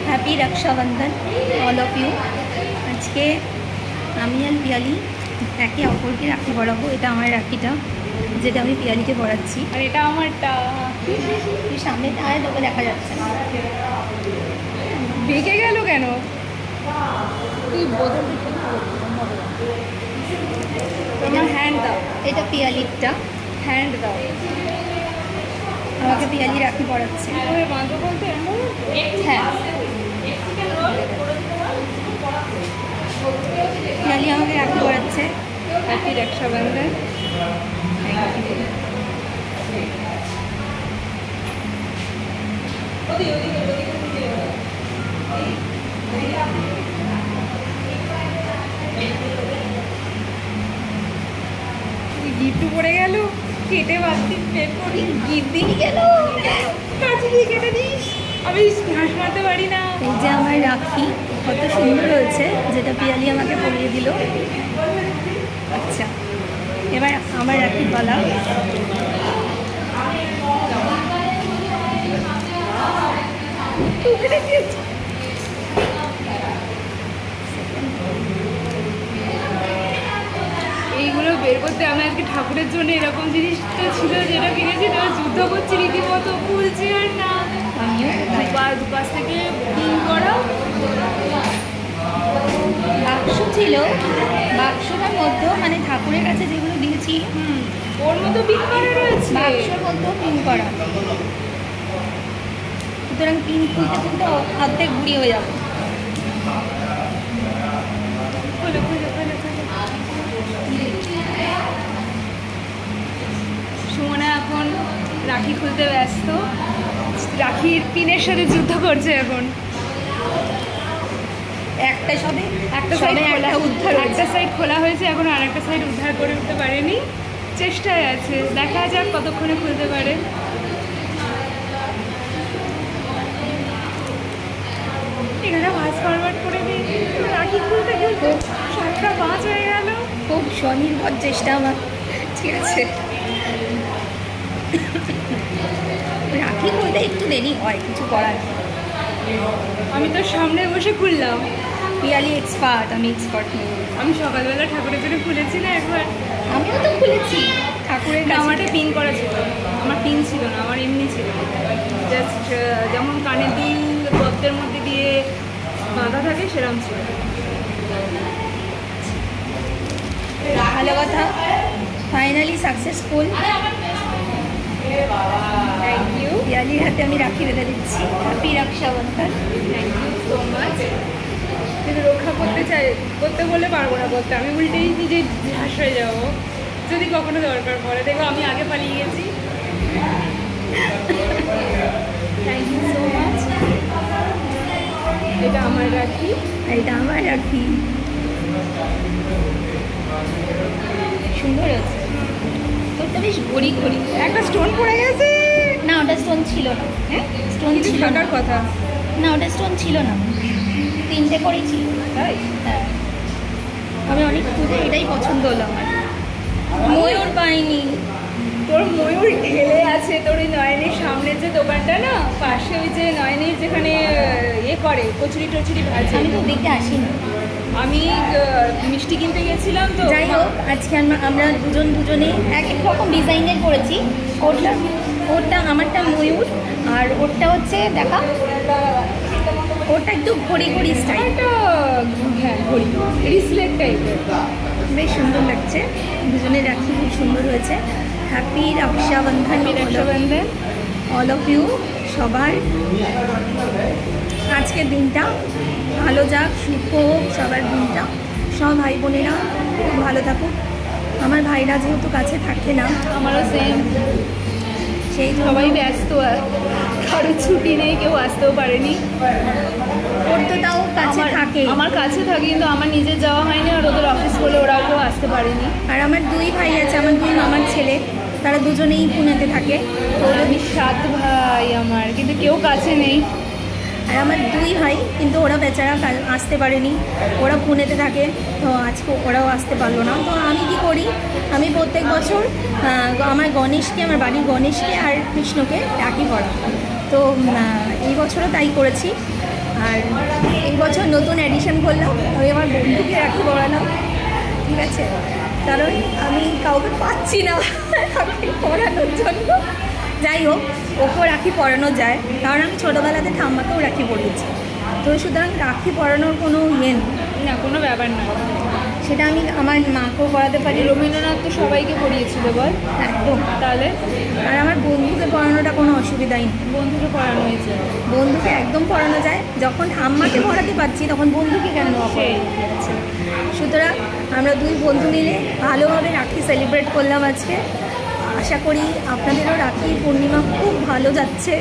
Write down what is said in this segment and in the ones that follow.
Happy Rakshabandhan all of you. আজকে আমি আর পিয়ালি একে অপরকে রাখি পরাবো। এটা আমার রাখিটা, যেটা আমি পিয়ালিকে পরাচ্ছি। আর এটা আমারটা। সামনে আয়, তোকে দেখা যাচ্ছে না। বেঁকে গেল কেন? তুই বদল তোমার হ্যান্ড দাও। এটা পিয়ালিরটা, হ্যান্ড দাও। আমাকে পিয়ালি রাখি পরাচ্ছে। বাঁধো বলতে হ্যাঁ, পিয়ালি আমাকে রাখি পরাচ্ছে। হ্যাপি রক্ষাবন্ধন। গিফট পড়ে গেল, কেটে বাড়তি প্লেট করি। গিফট দিয়ে গেল, কাছে দিয়ে কেটে দিস, আমি ঘাস মারতে পারি না। এই যে আমার রাখি কত সুন্দর হয়েছে, যেটা পিয়ালি আমাকে পরিয়ে দিল। আচ্ছা, এবার আমার রাখি পালা। এইগুলো বের করতে আমি আজকে ঠাকুরের জন্য এরকম জিনিসটা ছিল যেটা কিনেছি, তারা যুদ্ধ করছি রীতিমতো, খুলছি আর না। আমিও দুপাশ থেকে পিন করা বাক্স ছিল, বাক্সটার মধ্যেও মানে ঠাকুরের কাছে যেগুলো দিয়েছি ওর মতো পিন করা রয়েছে। বাক্সর মধ্যেও পিন করা, সুতরাং পিন খুলতে খুলতে অর্ধেক ঘুরি হয়ে যাবে। খোলো খোলো খোলো খোলো। সুমনা এখন রাখি খুলতে ব্যস্ত, রাখির পিনের সাথে যুদ্ধ করছে এখন। একটা সবে একটা সবে সাইড একটা উদ্ধার হয়েছে। একটা সাইড খোলা হয়েছে, এখন আর একটা সাইড উদ্ধার করে উঠতে পারেনি, চেষ্টায় আছে। দেখা যাক কতক্ষণে খুলতে পারে। এখানে ভাঁজ ফরওয়ার্ড করে দিই, রাখি খুলতে খুলতে 7টা 5 হয়ে গেল। খুব স্বনির্ভর চেষ্টা আমার, ঠিক আছে। রাখি খুলতে একটু দেরি হয়, কিছু করার নেই। আমি তো সামনে বসে খুললাম। পিয়ালি এক্সপার্ট, আমি এক্সপার্ট নেই। আমি সকালবেলা ঠাকুরের জন্য খুলেছি না একবার, আমিও তো খুলেছি ঠাকুরের কাছে। আমারটা পিন করা ছিল, আমার পিন ছিল না, আমার এমনি ছিল জাস্ট যেমন কানের দুল পদ্মের মধ্যে দিয়ে বাঁধা থাকে সেরকম ছিল। ভালো কথা, ফাইনালি সাকসেসফুল। থ্যাংক ইউ, পিয়ালির হাতে আমি রাখি বেঁধে দিচ্ছি। Happy Rakshabandhan. Thank you so much. কিন্তু রক্ষা করতে বলে পারবো না করতে, আমি উল্টেই নিজে ঝাঁস হয়ে যাবো যদি কখনো দরকার পড়ে। দেখো আমি আগে পালিয়ে গেছি। Thank you so much. এটা আমার রাখি। এটা আমার রাখি, সুন্দর আছে। তোরটা বেশ ঘড়ি ঘড়ি। একটা স্টোন পড়ে গেছে। না, ওটা স্টোন ছিল না। হ্যাঁ, স্টোন কিছু ছিল না, থাকার কথা। না ওটা স্টোন ছিল না, 3টে করেই ছিল। তাই হ্যাঁ, আমি অনেক খুঁজে এটাই পছন্দ হলো আমার। ময়ূর পাইনি। তোর ময়ূর ঢেলে আছে তোর ওই নয়নের সামনের যে দোকানটা না, পাশে ওই যে নয়নের যেখানে ইয়ে করে কচুরি টচুরি ভাজে। আমি তো দেখতে আসিনি। আমি মিষ্টি কিনতে গেছিলাম তো। যাই হোক, আজকে আমরা দুজনে এক এক রকম ডিজাইনের করেছি। ওরটা আমারটা ময়ূর, আর ওরটা হচ্ছে দেখা, ওরটা একটু ঘড়ি ঘড়ি স্টাইল। একটা হ্যাঁ ঘড়ি রিসলেট টাইপের, বেশ সুন্দর লাগছে। দুজনে রাখি খুব সুন্দর হয়েছে। Happy Rakshabandhan, Rakshabandhan all of you. সবার আজকের দিনটা ভালো যাক, সুখ হোক সবার দিনটা। সব ভাই বোনেরা খুব ভালো থাকুক। আমার ভাইরা যেহেতু কাছে থাকে না, আমারও সেম, সেই জন্য সবাই ব্যস্ত, কারো ছুটি নেই, কেউ আসতেও পারেনি। ওর তো তাও কাছে থাকে। আমার কাছে থাকে, কিন্তু আমার নিজের যাওয়া হয়নি, আর ওদের অফিস বলে ওরাও কেউ আসতে পারেনি। আর আমার 2 ভাই আছে, আমার 2 মামার ছেলে, তারা দুজনেই পুনেতে থাকে। ওর 7 ভাই আমার, কিন্তু কেউ কাছে নেই। আর আমার 2 ভাই, কিন্তু ওরা বেচারা কাল আসতে পারেনি, ওরা পুনেতে থাকে, তো আজকে ওরাও আসতে পারলো না। তো আমি কি করি, আমি প্রত্যেক বছর আমার গণেশকে, আমার বাড়ির গণেশকে আর কৃষ্ণকে রাখি পড়া। তো এই বছরও তাই করেছি। আর এই বছর নতুন অ্যাডিশন করলাম, আমি আমার বন্ধুকে রাখি পড়ালাম, ঠিক আছে, কারণ আমি কাউকে পাচ্ছি না রাখি পড়ানোর জন্য। যাই হোক, ওকেও রাখি পরানো যায়, কারণ আমি ছোটোবেলাতে ঠাম্মাকেও রাখি পরিয়েছি। তো সুতরাং রাখি পরানোর কোনো নেই, না, কোনো ব্যাপার না। সেটা আমি আমার মাকেও পড়াতে পারি। রবীন্দ্রনাথ তো সবাইকে পড়িয়েছিল বল। একদম। তাহলে আর আমার বন্ধুকে পড়ানোটা কোনো অসুবিধাই নেই, বন্ধুকে পড়ানো হয়েছে। বন্ধুকে একদম পড়ানো যায়। যখন ঠাম্মাকে পড়াতে পারছি তখন বন্ধুকে কেন সেই। আছে। সুতরাং আমরা 2 বন্ধু মিলে ভালোভাবে রাখি সেলিব্রেট করলাম আজকে। আশা করি আপনাদেরও রাখি পূর্ণিমা খুব ভালো যাচ্ছে,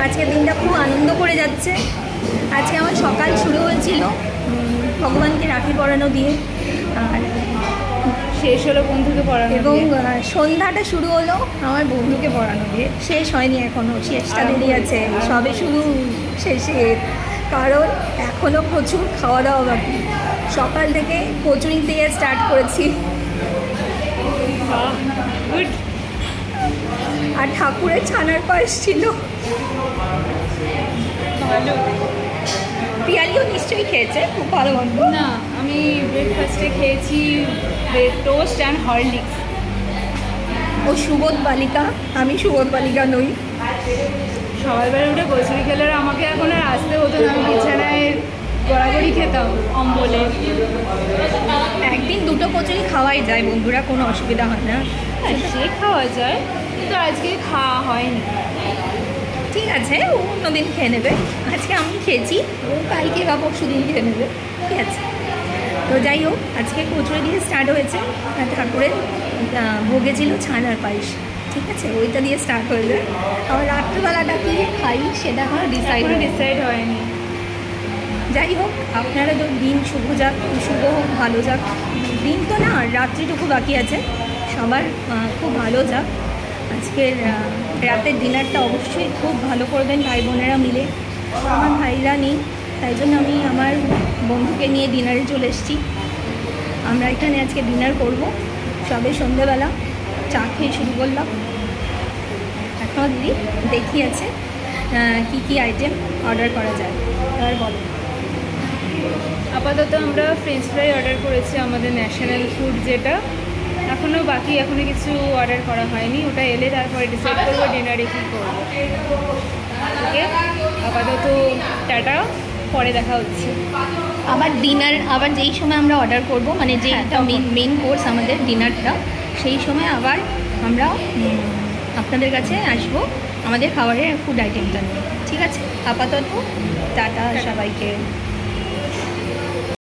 আজকের দিনটা খুব আনন্দ করে যাচ্ছে। আজকে আমার সকাল শুরু হয়েছিল ভগবানকে রাখি পরানো দিয়ে, আর শেষ হলো বন্ধুকে পড়ানো এবং দিয়ে। সন্ধ্যাটা শুরু হলো আমার বন্ধুকে পড়ানো দিয়ে। শেষ হয়নি এখনও, শেষটা দেরি আছে, সবে শুরু শেষের, কারণ এখনও প্রচুর খাওয়া দাওয়া বাকি। সকাল থেকে কচুরি দিয়ে স্টার্ট করেছি, গুড। আর ঠাকুরের ছানার পায়েস ছিল। ভালো। পিয়ালিও নিশ্চয়ই খেয়েছে, খুব ভালো গন্ধ। না, আমি ব্রেকফাস্টে খেয়েছি টোস্ট অ্যান্ড হরলিক্স। ও সুবোধ বালিকা, আমি সুবোধ বালিকা নই। সকালবেলা উঠে কচুরি খেলে আর আমাকে এখন আর আসতে হতো না, আমি বিছানায় গড়াগড়ি খেতাম অম্বলে। একদিন 2টো কচুরি খাওয়াই যায় বন্ধুরা, কোনো অসুবিধা হয় না। হ্যাঁ, সে খাওয়া যায়, কিন্তু আজকে খাওয়া হয়নি। ঠিক আছে, ও অন্যদিন খেয়ে নেবে, আজকে আমি খেয়েছি, ও কালকে বা পরশু দিন খেয়ে নেবে, ঠিক আছে। তো যাই হোক, আজকে কচুরি দিয়ে স্টার্ট হয়েছে, আর ঠাকুরের ভোগে ছিল ছানার পায়েস, ঠিক আছে, ওইটা দিয়ে স্টার্ট হয়ে যায়। আবার রাত্রিবেলাটা কি খাই সেটা এখনো ডিসাইড হয়নি। যাই হোক, আপনারা তো দিন শুভ যাক, শুভ হোক, ভালো যাক। দিন তো না, রাত্রিটুকু বাকি আছে, সবার খুব ভালো যাক। আজকের রাতের ডিনারটা অবশ্যই খুব ভালো করবেন ভাই বোনেরা মিলে। আমার ভাইরা নেই, তাই জন্য আমি আমার বন্ধুকে নিয়ে ডিনারে চলে এসেছি। আমরা এখানে আজকে ডিনার করব, সবে সন্ধ্যেবেলা চা খেয়ে শুরু করলাম। এখনও দিদি দেখিয়েছে কী কী আইটেম অর্ডার করা যায়, এবার বলো। আপাতত আমরা ফ্রেঞ্চ ফ্রাই অর্ডার করেছি, আমাদের ন্যাশনাল ফুড যেটা। এখনও বাকি, এখনও কিছু অর্ডার করা হয়নি, ওটা এলে তারপরে ডিসাইড করবো ডিনারে কী করবো। ওকে, আপাতত টাটা, পরে দেখা হচ্ছে। আবার ডিনার, আবার যেই সময় আমরা অর্ডার করব, মানে যেটা মেন কোর্স আমাদের ডিনারটা, সেই সময় আবার আমরা আপনাদের কাছে আসবো আমাদের খাবারের ফুড আইটেমটা নিয়ে, ঠিক আছে। আপাতত টাটা সবাইকে।